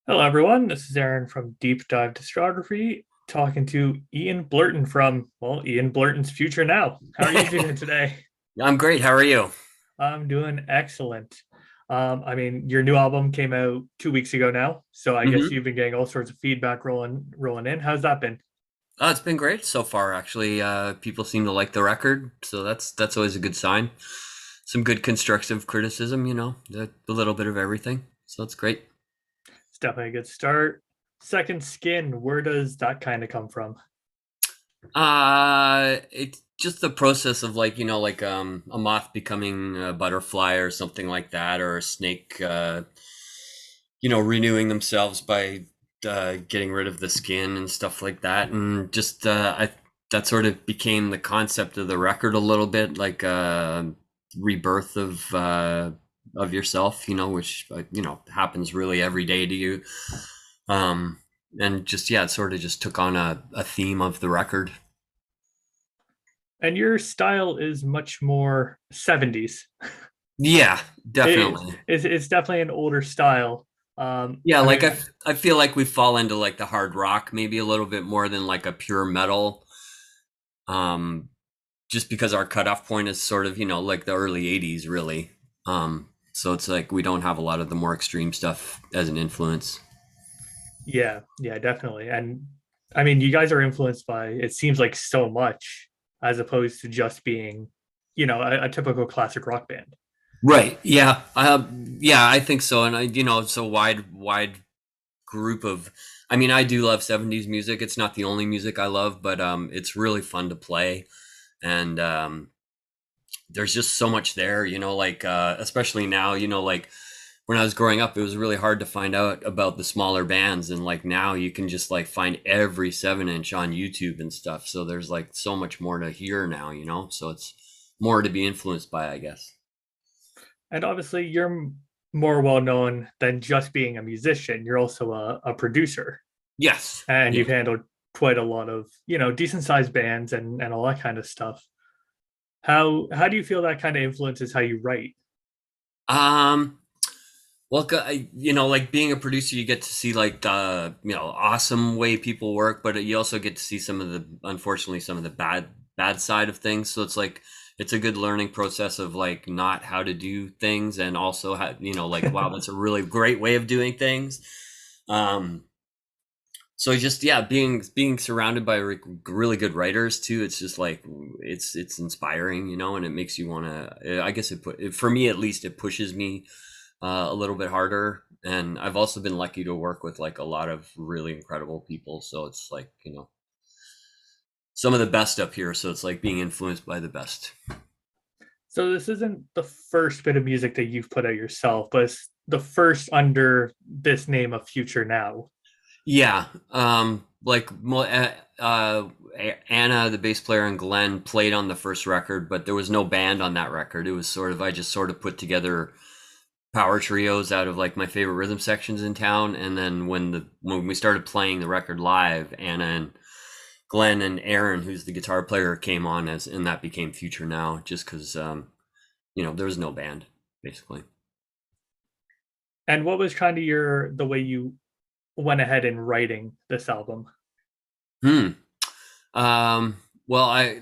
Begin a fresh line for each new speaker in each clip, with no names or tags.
Hello, everyone. This is Aaron from Deep Dive Discography, talking to Ian Blurton from, Ian Blurton's Future Now. How are you doing today?
I'm great. How are you?
I'm doing excellent. Your new album came out 2 weeks ago now, so I guess
hmm
you've been getting all sorts of feedback rolling in. How's that been?
It's been great so far, actually. People seem to like the record, so that's always a good sign. Some good constructive criticism, a little bit of everything. So that's great.
It's definitely a good start. Second Skin, where does that kind of come from?
It's just the process of like a moth becoming a butterfly or something like that, or a snake, renewing themselves by getting rid of the skin and stuff like that, and just I that sort of became the concept of the record a little bit, like rebirth of yourself, which happens really every day to you, um, and just yeah, it sort of just took on a theme of the record.
And your style is much more 70s.
Yeah,
It's,
definitely.
it's definitely an older style. Um,
Yeah,
I
like
mean,
I feel like we fall into like the hard rock maybe a little bit more than like a pure metal. Um, just because our cutoff point is sort of like the early 80s really, so it's like we don't have a lot of the more extreme stuff as an influence.
yeah, yeah, definitely. And I mean, you guys are influenced by it seems like so much as opposed to just being, a typical classic rock band.
Right, yeah, yeah, I think so. And it's a wide group of, I mean, I do love 70s music. It's not the only music I love, but it's really fun to play. And there's just so much there, like especially now, like when I was growing up, it was really hard to find out about the smaller bands, and like now you can just like find every 7 inch on YouTube and stuff. So there's like so much more to hear now, so it's more to be influenced by, I guess.
And obviously, you're more well known than just being a musician. You're also a producer,
Yes.
and
Yeah.
you've handled quite a lot of, decent sized bands and all that kind of stuff. How do you feel that kind of influences how you write?
um well, like being a producer, you get to see like the awesome way people work, but you also get to see some of the, unfortunately, some of the bad side of things. So it's like it's a good learning process of like not how to do things, and also how, like, wow, that's a really great way of doing things. Um, so just yeah, being surrounded by really good writers too. It's just like it's inspiring, and it makes you want to. I guess for me at least, it pushes me a little bit harder. And I've also been lucky to work with like a lot of really incredible people. So it's like, some of the best up here. So it's like being influenced by the best.
So this isn't the first bit of music that you've put out yourself, but it's the first under this name of Future Now.
Yeah. Like Anna, the bass player, and Glenn played on the first record, but there was no band on that record. It was sort of, I just sort of put together power trios out of like my favorite rhythm sections in town. And then when we started playing the record live, Anna and Glenn and Aaron, who's the guitar player, came on, and that became Future Now, just because there was no band basically.
And what was kind of the way you went ahead in writing this album?
Hmm. Well,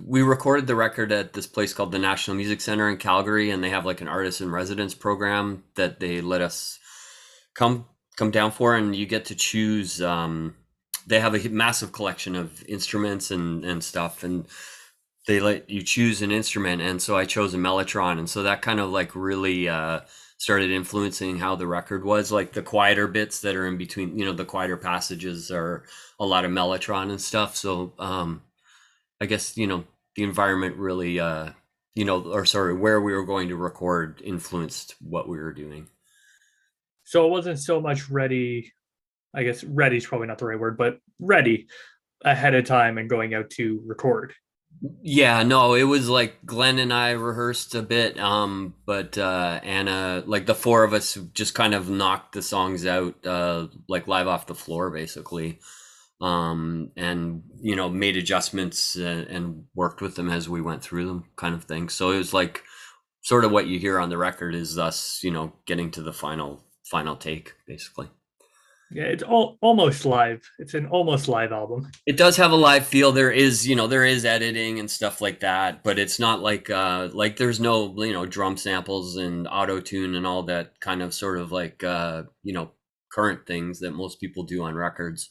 we recorded the record at this place called the National Music Center in Calgary, and they have like an artist in residence program that they let us come come down for, and you get to choose. They have a massive collection of instruments and stuff, and they let you choose an instrument. And so I chose a mellotron, and so that kind of like really started influencing how the record was. Like the quieter bits that are in between, the quieter passages are a lot of mellotron and stuff. So I guess the environment really or sorry, where we were going to record influenced what we were doing.
So it wasn't so much ready. I guess ready is probably not the right word, but ready ahead of time and going out to record.
Yeah, no, it was like Glenn and I rehearsed a bit, but Anna, like the four of us just kind of knocked the songs out, like live off the floor, basically, and made adjustments, and worked with them as we went through them, kind of thing. So it was like sort of what you hear on the record is us, getting to the final take, basically.
Yeah, it's all almost live. It's an almost live album.
It does have a live feel. There is, there is editing and stuff like that, but it's not like there's no, drum samples and auto tune and all that kind of sort of like, current things that most people do on records.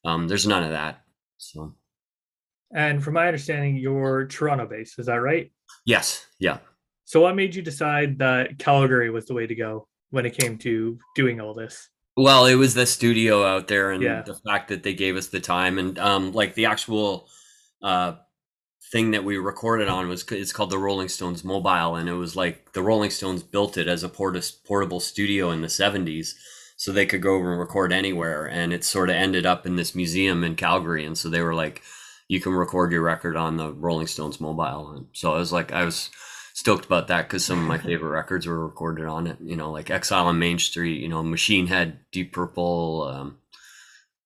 There's none of that. So,
And from my understanding, you're Toronto based. Is that right?
yes. Yeah.
So what made you decide that Calgary was the way to go when it came to doing all this?
Well, it was the studio out there and
Yeah.
the fact that they gave us the time and, like the actual, uh, thing that we recorded on was it's called the Rolling Stones Mobile, and it was like the Rolling Stones built it as a portable studio in the 70s, so they could go over and record anywhere. And it sort of ended up in this museum in Calgary, and so they were like, "You can record your record on the Rolling Stones Mobile." And so I was stoked about that because some of my favorite records were recorded on it. Like Exile on Main Street, Machine Head, Deep Purple,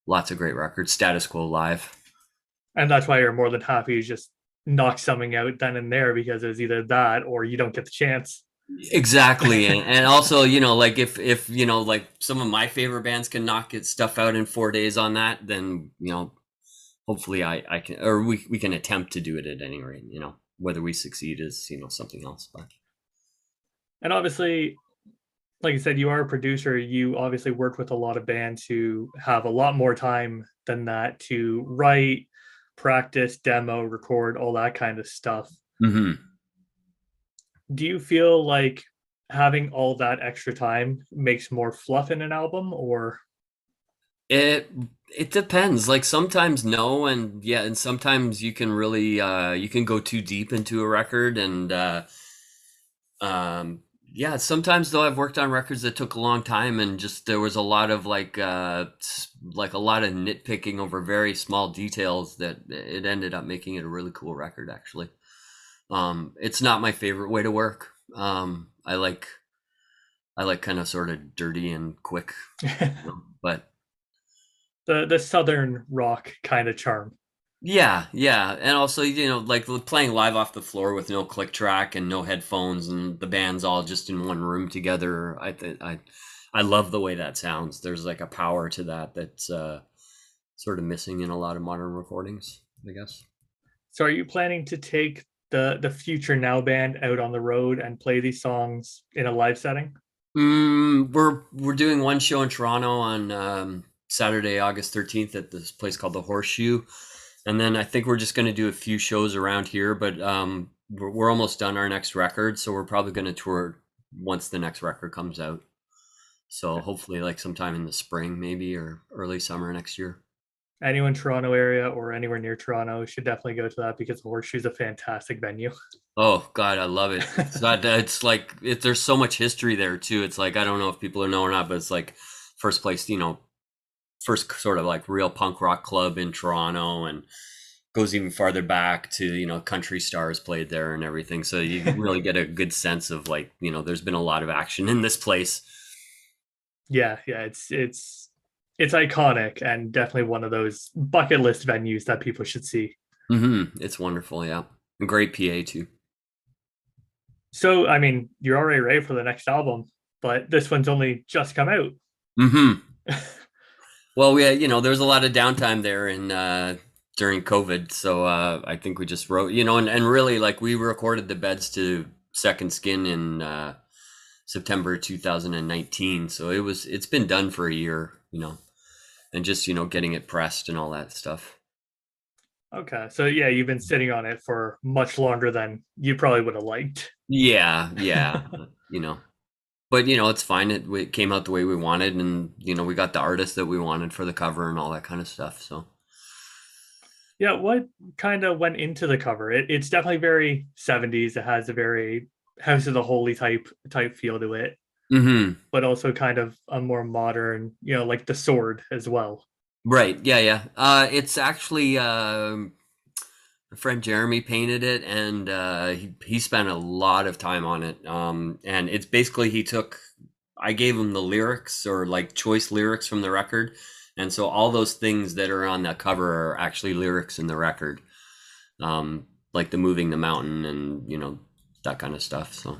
lots of great records. Status Quo Live.
And that's why you're more than happy to just knock something out then and there because it's either that or you don't get the chance.
Exactly. And also, like if like some of my favorite bands can knock it stuff out in 4 days on that, then hopefully I can, or we can attempt to do it at any rate. Whether we succeed is something else. But
And obviously, like I said, you are a producer. You obviously work with a lot of bands who have a lot more time than that to write, practice, demo, record, all that kind of stuff.
hmm
Do you feel like having all that extra time makes more fluff in an album, or
it it depends. Like sometimes no, and yeah, and sometimes you can really you can go too deep into a record and yeah, sometimes though I've worked on records that took a long time and just there was a lot of like a lot of nitpicking over very small details that it ended up making it a really cool record actually. It's not my favorite way to work. I like kind of sort of dirty and quick, but
the southern rock kind of charm?
yeah, and also like playing live off the floor with no click track and no headphones and the band's all just in one room together. I love the way that sounds. There's like a power to that that's sort of missing in a lot of modern recordings, I guess.
So, are you planning to take the Future Now band out on the road and play these songs in a live setting?
We're doing one show in Toronto on Saturday, August 13th at this place called the Horseshoe. And then I think we're just going to do a few shows around here, but we're almost done our next record, so we're probably going to tour once the next record comes out. So hopefully, like sometime in the spring, maybe or early summer next year.
Anyone Toronto area or anywhere near Toronto should definitely go to that because the Horseshoe's a fantastic venue.
Oh God, I love it. It's like there's so much history there too. It's like I don't know if people know or not, but it's like first place, first sort of like real punk rock club in Toronto, and goes even farther back to country stars played there and everything, so you really get a good sense of like there's been a lot of action in this place.
Yeah, it's iconic and definitely one of those bucket list venues that people should see.
It's wonderful, yeah, and great PA too.
So, I mean, you're already ready for the next album, but this one's only just come out.
hmm well, we had, there's a lot of downtime there in during COVID, so I think we just wrote, and really like we recorded the beds to Second Skin in September 2019, so it's been done for a year, and just getting it pressed and all that stuff.
Okay, so yeah, you've been sitting on it for much longer than you probably would have liked.
Yeah, but it's fine. It came out the way we wanted, and we got the artist that we wanted for the cover and all that kind of stuff. So
Yeah, what kind of went into the cover? It's definitely very 70s. It has a very House of the Holy type feel to it,
hmm
but also kind of a more modern, like the sword as well.
right, yeah. It's actually my friend Jeremy painted it, and he spent a lot of time on it. And it's basically I gave him the lyrics or like choice lyrics from the record, and so all those things that are on that cover are actually lyrics in the record, like the moving the mountain and that kind of stuff. So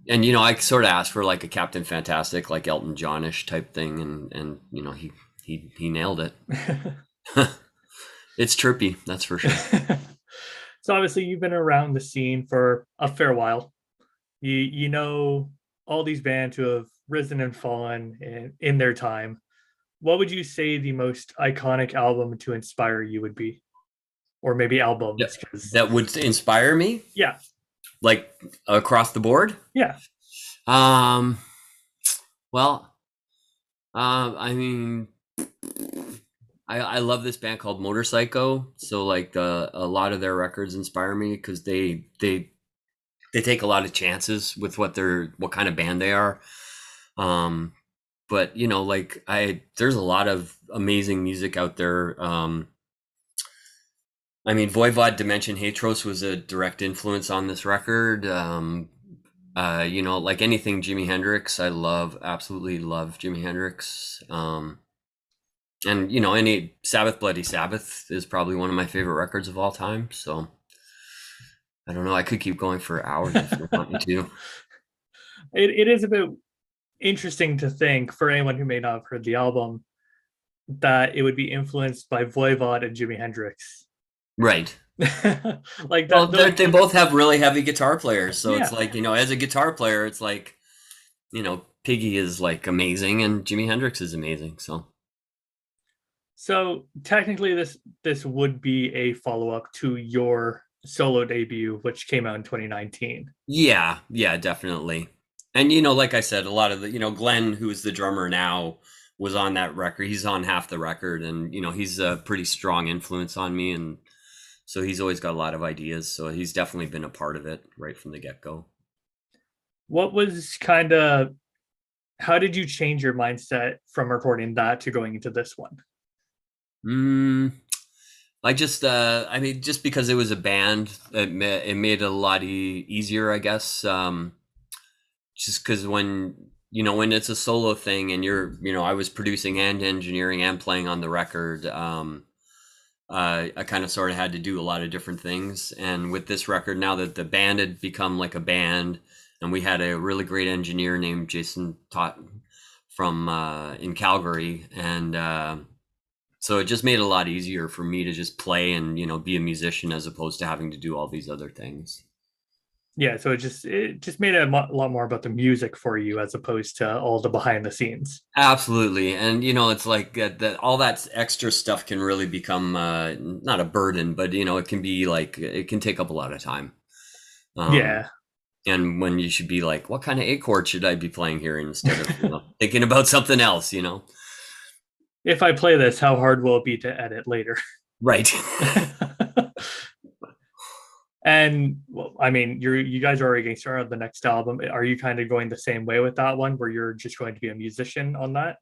and I sort of asked for like a Captain Fantastic, like Elton Johnish type thing, and he nailed it. It's trippy, that's for sure.
So obviously you've been around the scene for a fair while. You know all these bands who have risen and fallen in their time. What would you say the most iconic album to inspire you would be? Or maybe
Yeah,
albums, because
that would inspire me,
yeah,
like across the board.
yeah.
Um, well, I mean, I love this band called Motorcycle. So like a lot of their records inspire me because they take a lot of chances with what kind of band they are. Um, but like there's a lot of amazing music out there. I mean, Voivod Dimension Hatros was a direct influence on this record. Like anything Jimi Hendrix, I absolutely love Jimi Hendrix. And any Sabbath, Bloody Sabbath is probably one of my favorite records of all time. So I don't know. I could keep going for hours if you want me to.
It is a bit interesting to think for anyone who may not have heard the album that it would be influenced by Voivod and Jimi Hendrix.
Right.
Like
Well,
that,
they both have really heavy guitar players, so it's
yeah.
like as a guitar player, it's like Piggy is like amazing, and Jimi Hendrix is amazing. So
So technically, this would be a follow up to your solo debut, which came out in 2019.
yeah, yeah, definitely. And like I said, a lot of the Glenn, who's the drummer now, was on that record. He's on half the record, and he's a pretty strong influence on me, and so he's always got a lot of ideas. So he's definitely been a part of it right from the get go.
What was kind of how did you change your mindset from recording that to going into this one?
Mm, I mean, just because it was a band, it made it a lot easier, I guess. Just because when it's a solo thing and I was producing and engineering and playing on the record, I kind of sort of had to do a lot of different things. And with this record, now that the band had become like a band, and we had a really great engineer named Jason Tot from in Calgary, and so it just made it a lot easier for me to just play and be a musician as opposed to having to do all these other things.
Yeah, so it just made it a lot more about the music for you as opposed to all the behind the scenes.
Absolutely, and it's like that all that extra stuff can really become not a burden, but it can be like it can take up a lot of time. Um,
Yeah.
and when you should be like, what kind of A chord should I be playing here instead of thinking about something else.
If I play this, how hard will it be to edit later?
Right.
And well, I mean, you guys are already getting started on the next album. Are you kind of going the same way with that one, where you're just going to be a musician on that?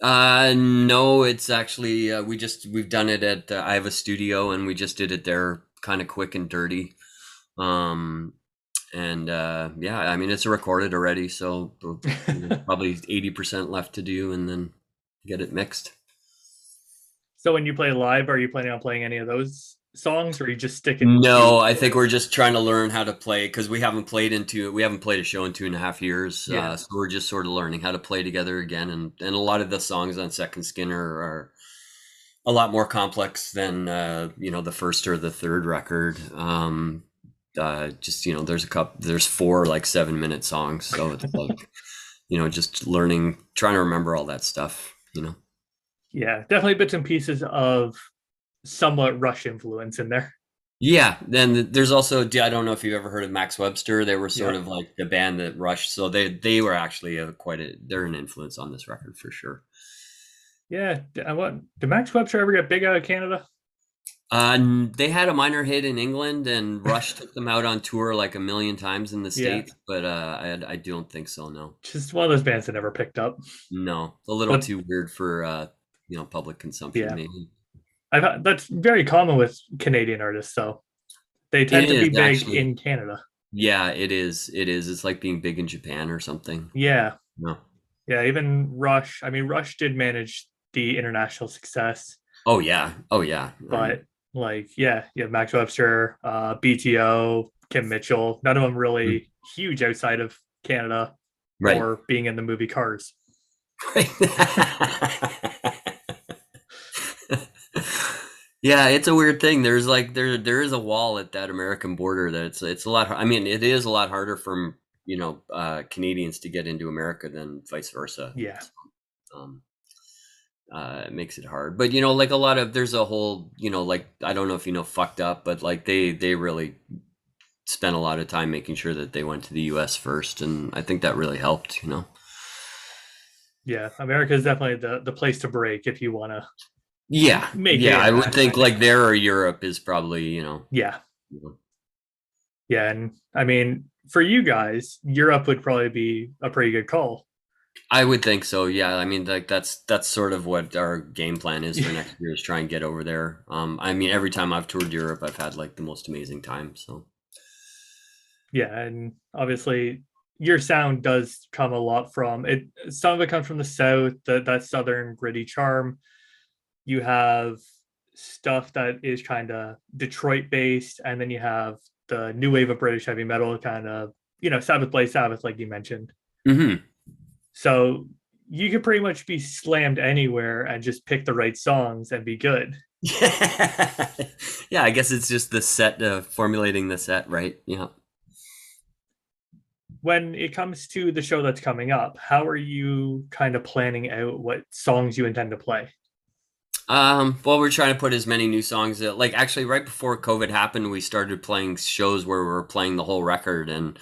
No, it's actually we've done it at I have a studio and we just did it there, kind of quick and dirty. Um, and yeah, I mean it's recorded already, so probably 80% left to do, and then get it mixed.
So when you play live, are you planning on playing any of those songs, or are you just sticking to
No, I think we're
yours?
just trying to learn how to play because we haven't played a show in 2.5 years.
Yeah.
So we're just sort of learning how to play together again, and a lot of the songs on Second Skinner are a lot more complex than the first or the third record. Just there's four like 7-minute songs, so it's like just learning, trying to remember all that stuff.
Yeah, definitely bits and pieces of somewhat Rush influence in there.
Yeah, then there's also, I don't know if you've ever heard of Max Webster. They were sort
Yeah.
of like the band that Rush, so they were actually they're an influence on this record for sure.
Yeah. What did Max Webster ever get big out of Canada?
They had a minor hit in England, and Rush took them out on tour like a million times in the
Yeah.
States, but I don't think so. No,
Just one of those bands that never picked up.
no, a little
But
too weird for public consumption,
yeah,
maybe.
that's very common with Canadian artists, so they
It
tend to be
is
big
actually,
in Canada.
yeah, it is. It is. It's like being big in Japan or something.
Yeah.
No.
Yeah, even Rush. I mean, Rush did manage the international success,
Oh yeah. Oh yeah. I mean,
but like, yeah, you have Max Webster, BTO, Kim Mitchell. None of them
mm.
really huge outside of Canada,
Right.
or being in the movie Cars.
Right. Yeah, it's a weird thing. There's like there is a wall at that American border that it's a lot. I mean, it is a lot harder for Canadians to get into America than vice versa.
Yeah.
Um, it makes it hard. But like a lot of there's a whole like I don't know if fucked up, but like they really spent a lot of time making sure that they went to the U.S. first, and I think that really helped.
Yeah, America is definitely the place to break if you want to
Yeah,
make
yeah,
it
I would think
internationally.
like there or Europe is probably
Yeah, yeah, and I mean, for you guys, Europe would probably be a pretty good call.
I would think so. Yeah, I mean, like that's sort of what our game plan is for next year is try and get over there. I mean, every time I've toured Europe, I've had like the most amazing time. So
Yeah, and obviously your sound does come a lot from it. Some of it comes from the south, that southern gritty charm. You have stuff that is kind of Detroit based, and then you have the new wave of British heavy metal, kind of Sabbath, Blaze Sabbath, like you mentioned.
hmm
So you could pretty much be slammed anywhere and just pick the right songs and be good.
yeah, yeah. I guess it's just the set, formulating the set, right? Yeah.
When it comes to the show that's coming up, how are you kind of planning out what songs you intend to play?
Well, we're trying to put as many new songs. Like actually, right before COVID happened, we started playing shows where we were playing the whole record, and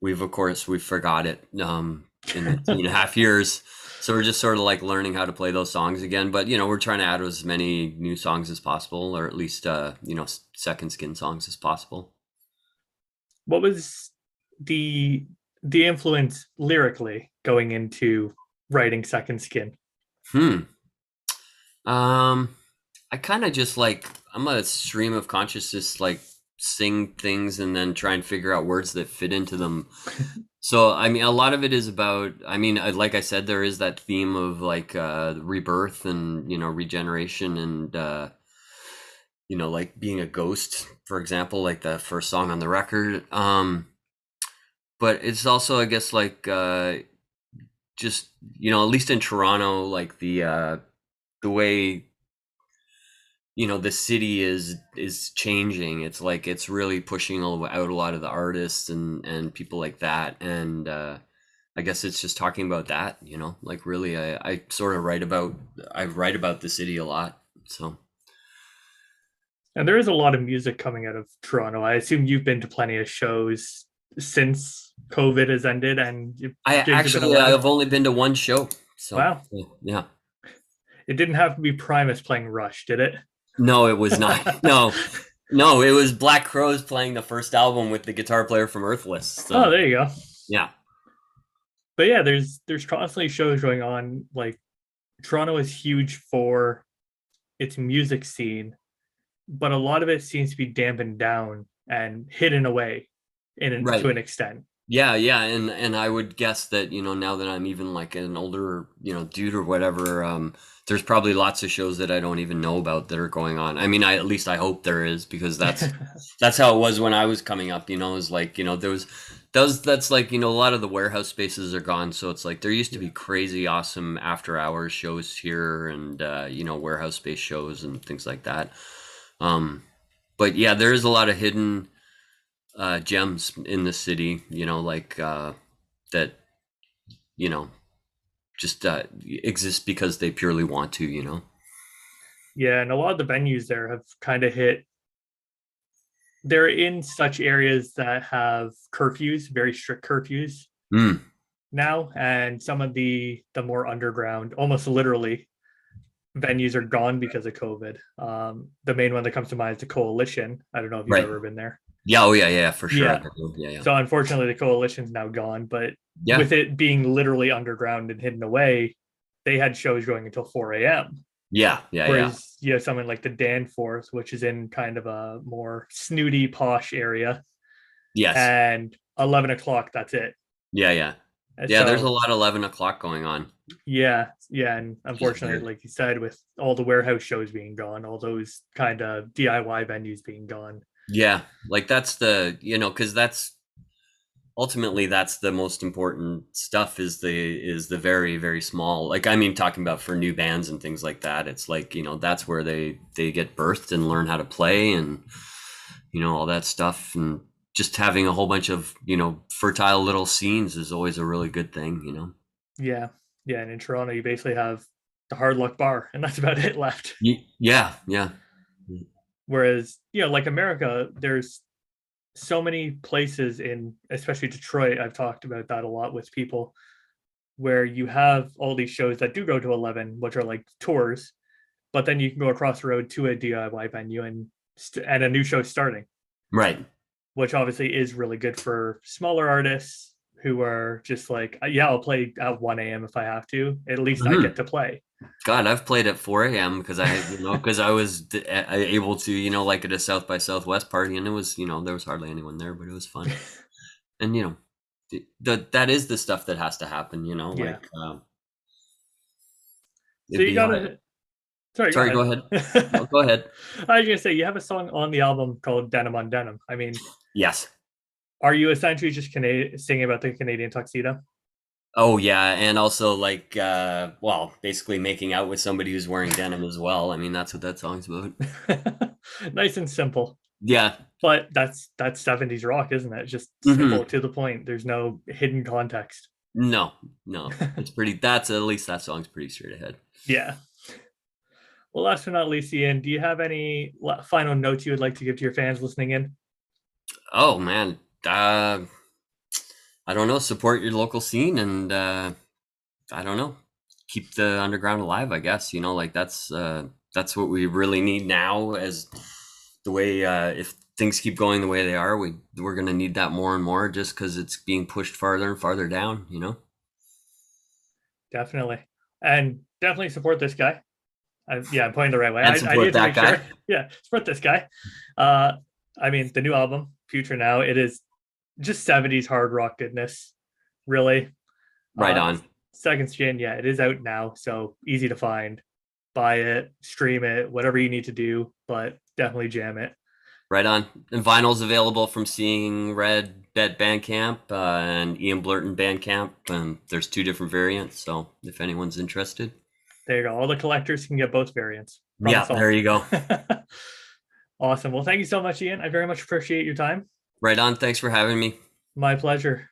of course we forgot it in the 2.5 years. So we're just sort of like learning how to play those songs again. But we're trying to add as many new songs as possible, or at least second skin songs as possible.
What was the the influence lyrically going into writing Second Skin?
Hmm. Um, I kind of just like I'm a stream of consciousness, like sing things and then try and figure out words that fit into them. So, I mean, a lot of it is about, I mean, like I said, there is that theme of like rebirth and, regeneration and, like being a ghost, for example, like the first song on the record. But it's also, I guess, like just, at least in Toronto, like the way the city is changing. It's like it's really pushing out a lot of the artists and people like that, and I guess it's just talking about that, like really I sort of write about the city a lot. So
And there is a lot of music coming out of Toronto. I assume you've been to plenty of shows since COVID has ended and gigs have been allowed.
I've only been to one show, so
Wow.
yeah.
It didn't have to be Primus playing Rush, did it?
No, it was not. No, it was Black Crowes playing the first album with the guitar player from Earthless. So
Oh, there you go.
yeah.
But yeah, there's constantly shows going on. Like Toronto is huge for its music scene, but a lot of it seems to be dampened down and hidden away to
Right.
an extent.
Yeah, yeah, and I would guess that now that I'm even like an older dude or whatever, there's probably lots of shows that I don't even know about that are going on. I mean, at least I hope there is, because that's how it was when I was coming up. It was like there was those that's like a lot of the warehouse spaces are gone, so it's like there used to be crazy awesome after hours shows here and warehouse space shows and things like that. But yeah, there is a lot of hidden gems in the city, like that, you know, just exist because they purely want to.
Yeah, and a lot of the venues there have kind of hit. They're in such areas that have curfews, very strict curfews
Mm,
now, and some of the more underground, almost literally, venues are gone because of COVID. The main one that comes to mind is the Coalition. I don't know if you've
right.
ever been there.
Yeah. Oh, yeah. Yeah. For sure.
Yeah.
Yeah. Yeah.
So unfortunately, the Coalition's now gone, but
Yeah.
with it being literally underground and hidden away, they had shows going until 4 a.m.
Yeah. Yeah. Yeah.
Whereas you have something like the Danforth, which is in kind of a more snooty, posh area,
Yes.
and 11 o'clock, that's it.
Yeah. Yeah.
And
Yeah. There's a
so,
lot of 11 o'clock going on,
yeah, yeah. And
which is
unfortunately,
weird.
like you said, with all the warehouse shows being gone, all those kind of DIY venues being gone.
Yeah. Like that's because that's ultimately that's the most important stuff, is the very, very small, like, I mean, talking about for new bands and things like that, it's like, that's where they get birthed and learn how to play, and all that stuff, and just having a whole bunch of fertile little scenes is always a really good thing.
Yeah, yeah, and in Toronto, you basically have the Hard Luck Bar, and that's about it left.
Yeah, yeah.
Whereas, like America, there's so many places in, especially Detroit. I've talked about that a lot with people, where you have all these shows that do go to 11, which are like tours, but then you can go across the road to a DIY venue and a new show starting,
Right.
which obviously is really good for smaller artists who are just like, yeah, I'll play at 1 a.m. if I have to. At least I
Hmm.
get to play.
God, I've played at 4 a.m. because I was able to, like at a South by Southwest party, and it was, there was hardly anyone there, but it was fun. And that is the stuff that has to happen,
Yeah.
like
So
it'd
you
be
gotta. Sorry, go
sorry, go
ahead.
ahead. No, go ahead.
I was gonna say you have a song on the album called "Denim on Denim." I mean,
Yes.
are you essentially just singing about the Canadian tuxedo?
Oh yeah, and also like well, basically making out with somebody who's wearing denim as well. I mean, that's what that song's about.
Nice and simple,
Yeah.
but that's 70s rock, isn't it? Just
Hmm.
simple to the point. There's no hidden context.
No, no. It's pretty that's at least that song's pretty straight ahead.
Yeah. Well, last but not least, Ian, do you have any final notes you would like to give to your fans listening in?
Oh man. I don't know, support your local scene, and I don't know, keep the underground alive, I guess. Like that's what we really need now, as the way if things keep going the way they are, we're going to need that more and more, just cuz it's being pushed farther and farther down.
Definitely, and definitely support this guy. Yeah, I'm pointing the right way.
And
I
support
needed to
that
make sure.
guy.
Yeah, support this guy. Uh, I mean, the new album, Future Now, it is just 70s hard rock goodness, really.
Right
Uh,
on.
Second Skin, yeah, it is out now, so easy to find. Buy it, stream it, whatever you need to do, but definitely jam it.
Right on. And vinyl's available from Seeing Red at Bandcamp, and Ian Blurton Bandcamp, and there's two different variants, so if anyone's interested.
There you go. All the collectors can get both variants. Problem
Yeah, there
solved.
you go.
Awesome. Well, thank you so much, Ian. I very much appreciate your time.
Right on. Thanks for having me.
My pleasure.